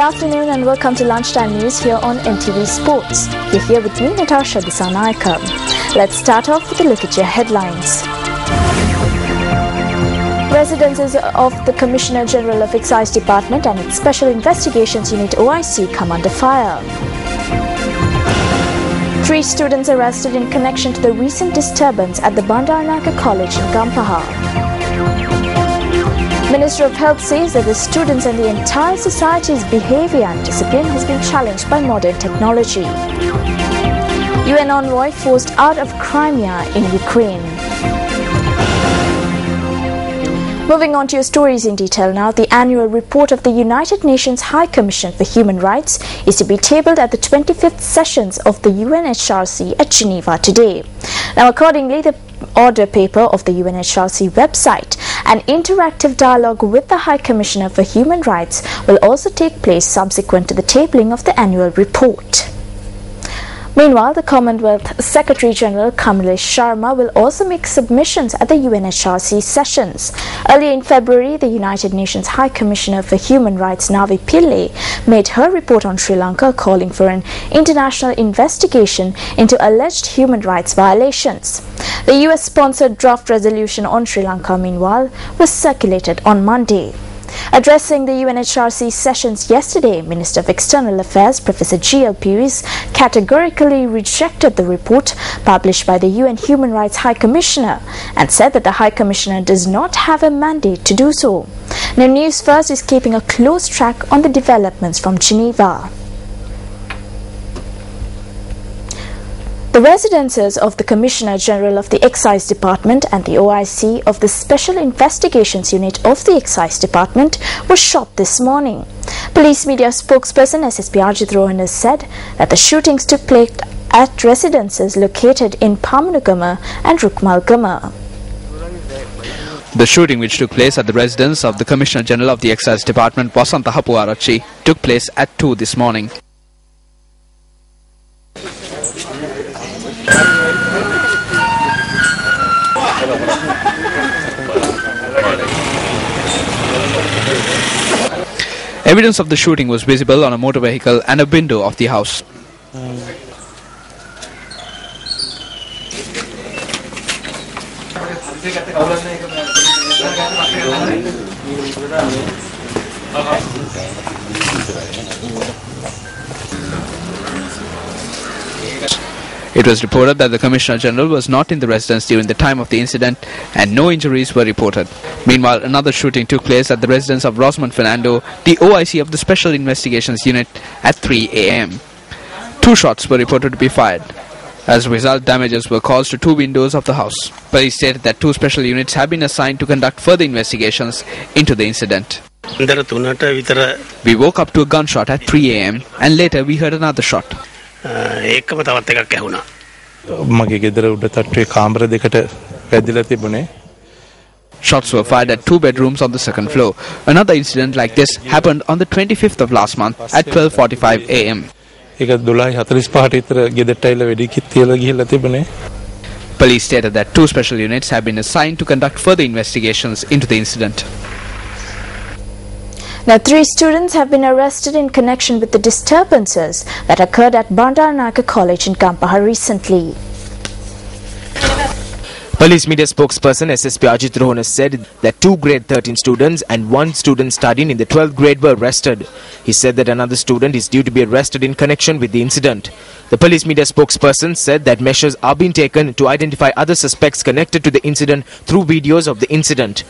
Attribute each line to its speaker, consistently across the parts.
Speaker 1: Afternoon and welcome to Lunchtime News here on NTV Sports. You're here with me, Natasha Disanaika. Let's start off with a look at your headlines. Residences of the Commissioner General of Excise Department and its Special Investigations Unit OIC come under fire. 3 students arrested in connection to the recent disturbance at the Bandaranaike College in Gampaha. Minister of Health says that the students and the entire society's behaviour and discipline has been challenged by modern technology. UN envoy forced out of Crimea in Ukraine. Moving on to your stories in detail now, the annual report of the United Nations High Commission for Human Rights is to be tabled at the 25th sessions of the UNHRC at Geneva today. Now, accordingly, the order paper of the UNHRC website, an interactive dialogue with the High Commissioner for Human Rights will also take place subsequent to the tabling of the annual report. Meanwhile, the Commonwealth Secretary General Kamlesh Sharma will also make submissions at the UNHRC sessions. Earlier in February, the United Nations High Commissioner for Human Rights Navi Pillay made her report on Sri Lanka calling for an international investigation into alleged human rights violations. The US-sponsored draft resolution on Sri Lanka, meanwhile, was circulated on Monday. Addressing the UNHRC sessions yesterday, Minister of External Affairs Professor G.L. Pires categorically rejected the report published by the UN Human Rights High Commissioner and said that the High Commissioner does not have a mandate to do so. Now, Newsfirst is keeping a close track on the developments from Geneva. The residences of the Commissioner General of the Excise Department and the OIC of the Special Investigations Unit of the Excise Department were shot this morning. Police media spokesperson SSP Ajit Rohan has said that the shootings took place at residences located in Pamanugama and Rukmalgama.
Speaker 2: The shooting, which took place at the residence of the Commissioner General of the Excise Department, Vasantha Hapuarachi, took place at 2 this morning. Evidence of the shooting was visible on a motor vehicle and a window of the house. It was reported that the Commissioner General was not in the residence during the time of the incident and no injuries were reported. Meanwhile, another shooting took place at the residence of Rosman Fernando, the OIC of the Special Investigations Unit, at 3 a.m. 2 shots were reported to be fired. As a result, damages were caused to 2 windows of the house. Police stated that 2 special units have been assigned to conduct further investigations into the incident. We woke up to a gunshot at 3 a.m. and later we heard another shot. Shots were fired at 2 bedrooms on the 2nd floor. Another incident like this happened on the 25th of last month at 12:45 a.m. Police stated that 2 special units have been assigned to conduct further investigations into the incident.
Speaker 1: Now, 3 students have been arrested in connection with the disturbances that occurred at Bandaranaike College in Gampaha recently.
Speaker 3: Police media spokesperson SSP Ajit Rohan said that 2 grade 13 students and 1 student studying in the 12th grade were arrested. He said that another student is due to be arrested in connection with the incident. The police media spokesperson said that measures are being taken to identify other suspects connected to the incident through videos of the incident.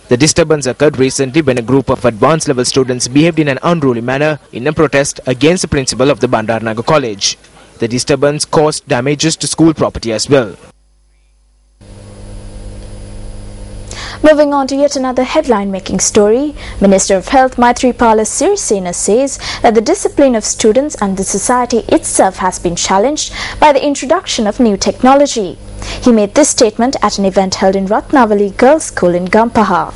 Speaker 3: The disturbance occurred recently when a group of advanced level students behaved in an unruly manner in a protest against the principal of the Bandaranaike College. The disturbance caused damages to school property as well.
Speaker 1: Moving on to yet another headline-making story, Minister of Health Maithripala Sirisena says that the discipline of students and the society itself has been challenged by the introduction of new technology. He made this statement at an event held in Ratnavali Girls' School in Gampaha.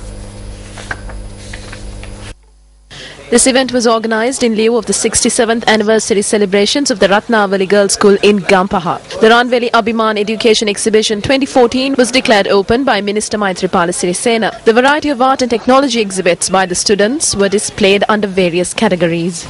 Speaker 4: This event was organised in lieu of the 67th anniversary celebrations of the Ratnavali Girls' School in Gampaha. The Ranveli Abhiman Education Exhibition 2014 was declared open by Minister Maithripala Sirisena. The variety of art and technology exhibits by the students were displayed under various categories.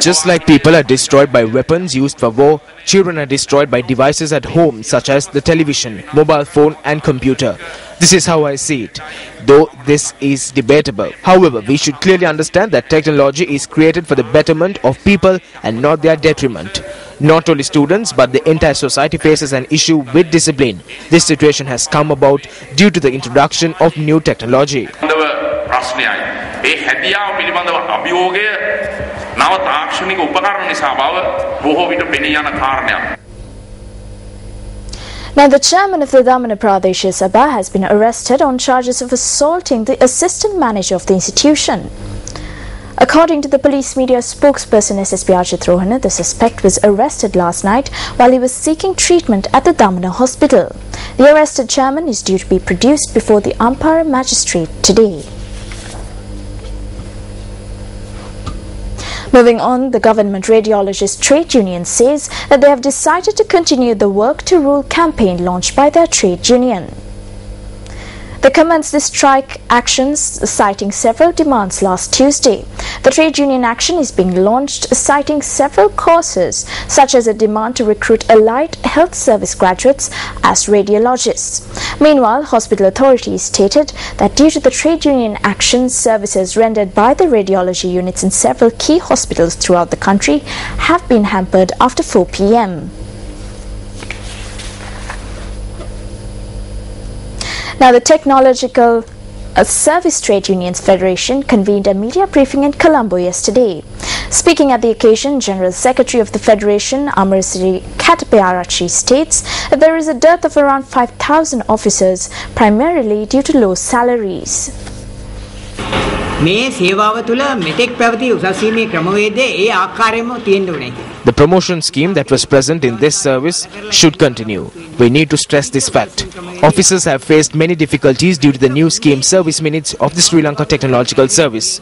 Speaker 3: Just like people are destroyed by weapons used for war, children are destroyed by devices at home such as the television, mobile phone and computer. This is how I see it, though this is debatable. However, we should clearly understand that technology is created for the betterment of people and not their detriment. Not only students but the entire society faces an issue with discipline. This situation has come about due to the introduction of new technology.
Speaker 1: Now, the chairman of the Domina Probation Sabha has been arrested on charges of assaulting the assistant manager of the institution. According to the police media spokesperson SSP Ajit Rohana, the suspect was arrested last night while he was seeking treatment at the Domina hospital. The arrested chairman is due to be produced before the Ampara magistrate today. Moving on, the government radiologist trade union says that they have decided to continue the Work to Rule campaign launched by their trade union. They commenced the strike actions citing several demands last Tuesday. The trade union action is being launched citing several causes, such as a demand to recruit allied health service graduates as radiologists. Meanwhile, hospital authorities stated that due to the trade union action, services rendered by the radiology units in several key hospitals throughout the country have been hampered after 4 p.m. Now, the Technological Service Trade Unions Federation convened a media briefing in Colombo yesterday. Speaking at the occasion, General Secretary of the Federation, Amarsiri Katapearachi, states that there is a dearth of around 5,000 officers, primarily due to low salaries.
Speaker 3: The promotion scheme that was present in this service should continue. We need to stress this fact. Officers have faced many difficulties due to the new scheme service minutes of the Sri Lanka Technological Service.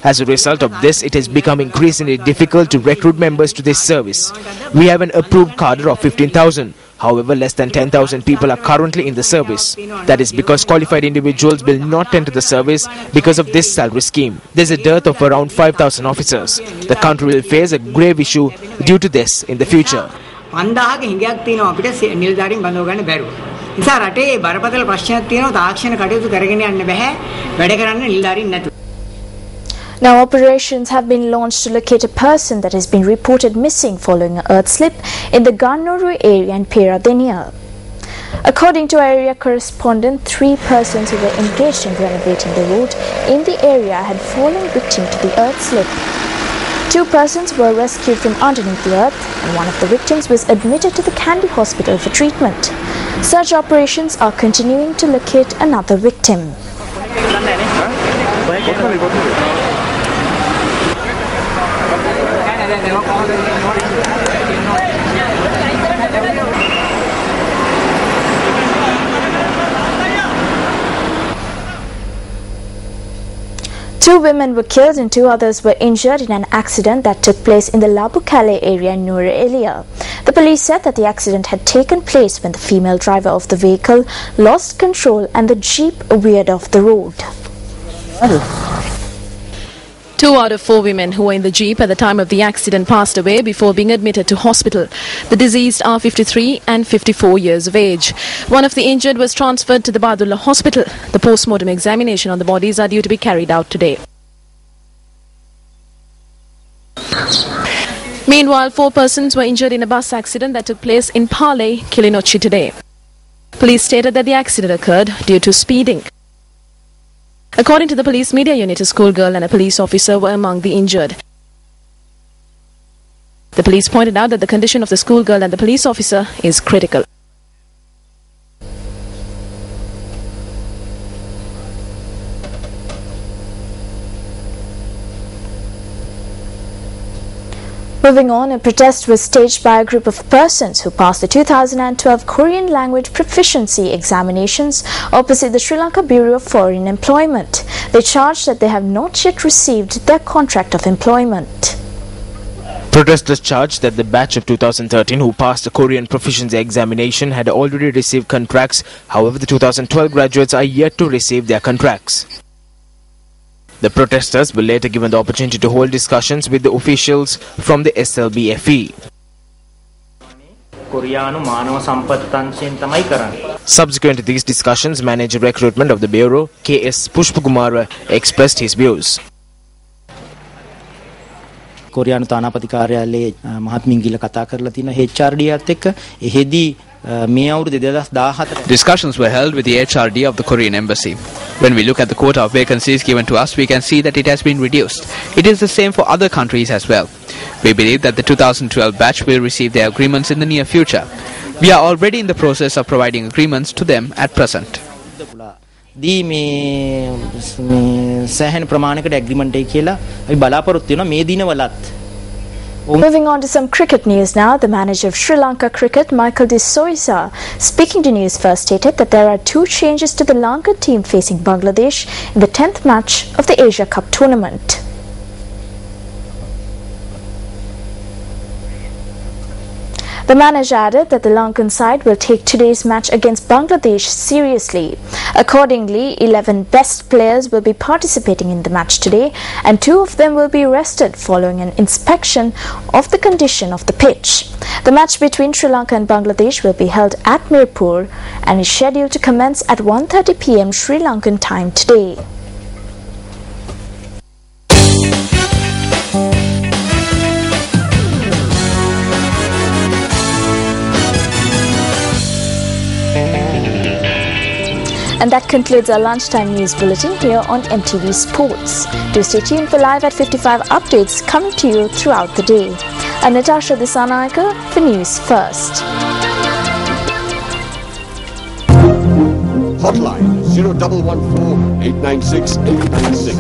Speaker 3: As a result of this, it has become increasingly difficult to recruit members to this service. We have an approved cadre of 15,000. However, less than 10,000 people are currently in the service. That is because qualified individuals will not enter the service because of this salary scheme. There is a dearth of around 5,000 officers. The country will face a grave issue due to this in the future.
Speaker 1: Now, operations have been launched to locate a person that has been reported missing following an earth slip in the Gannoru area in Peradeniya. According to our area correspondent, 3 persons who were engaged in renovating the road in the area had fallen victim to the earth slip. 2 persons were rescued from underneath the earth, and one of the victims was admitted to the Kandy hospital for treatment. Search operations are continuing to locate another victim. Two women were killed and 2 others were injured in an accident that took place in the Labukale area in Noor Elia. The police said that the accident had taken place when the female driver of the vehicle lost control and the jeep veered off the road.
Speaker 4: 2 out of 4 women who were in the jeep at the time of the accident passed away before being admitted to hospital. The deceased are 53 and 54 years of age. One of the injured was transferred to the Badullah hospital. The post-mortem examination on the bodies are due to be carried out today. Meanwhile, 4 persons were injured in a bus accident that took place in Pale, Kilinochchi today. Police stated that the accident occurred due to speeding. According to the police media unit, a schoolgirl and a police officer were among the injured. The police pointed out that the condition of the schoolgirl and the police officer is critical.
Speaker 1: Moving on, a protest was staged by a group of persons who passed the 2012 Korean language proficiency examinations opposite the Sri Lanka Bureau of Foreign Employment. They charged that they have not yet received their contract of employment.
Speaker 3: Protesters charged that the batch of 2013 who passed the Korean proficiency examination had already received contracts. However, the 2012 graduates are yet to receive their contracts. The protesters were later given the opportunity to hold discussions with the officials from the SLBFE. Subsequent to these discussions, Manager Recruitment of the Bureau, K.S. Pushpakumara, expressed his views.
Speaker 5: කොරියානු තානාපති කාර්යාලයේ මහත්මින් ගිල කතා කරලා තියෙන HRD ත් එක්ක එහෙදී මේ අවුරුදු 2017
Speaker 2: Discussions were held with the HRD of the Korean embassy. When we look at the quota of vacancies given to us, we can see that it has been reduced. It is the same for other countries as well. We believe that the 2012 batch will receive their agreements in the near future. We are already in the process of providing agreements to them at present.
Speaker 5: දී මේ සෑහෙන ප්‍රමාණයකට agreement එක කියලා අපි බලාපොරොත්තු වෙනවා මේ දිනවලත්.
Speaker 1: Moving on to some cricket news now, the manager of Sri Lanka Cricket, Michael de Souza, speaking to Newsfirst, stated that there are 2 changes to the Lankan team facing Bangladesh in the 10th match of the Asia Cup tournament. The manager added that the Lankan side will take today's match against Bangladesh seriously. Accordingly, 11 best players will be participating in the match today, and 2 of them will be rested following an inspection of the condition of the pitch. The match between Sri Lanka and Bangladesh will be held at Mirpur and is scheduled to commence at 1:30 p.m. Sri Lankan time today. And that concludes our lunchtime news bulletin here on MTV Sports. Do stay tuned for live at 55 updates coming to you throughout the day. I'm Natasha Disanaika for Newsfirst.
Speaker 6: Hotline 0114 896 896.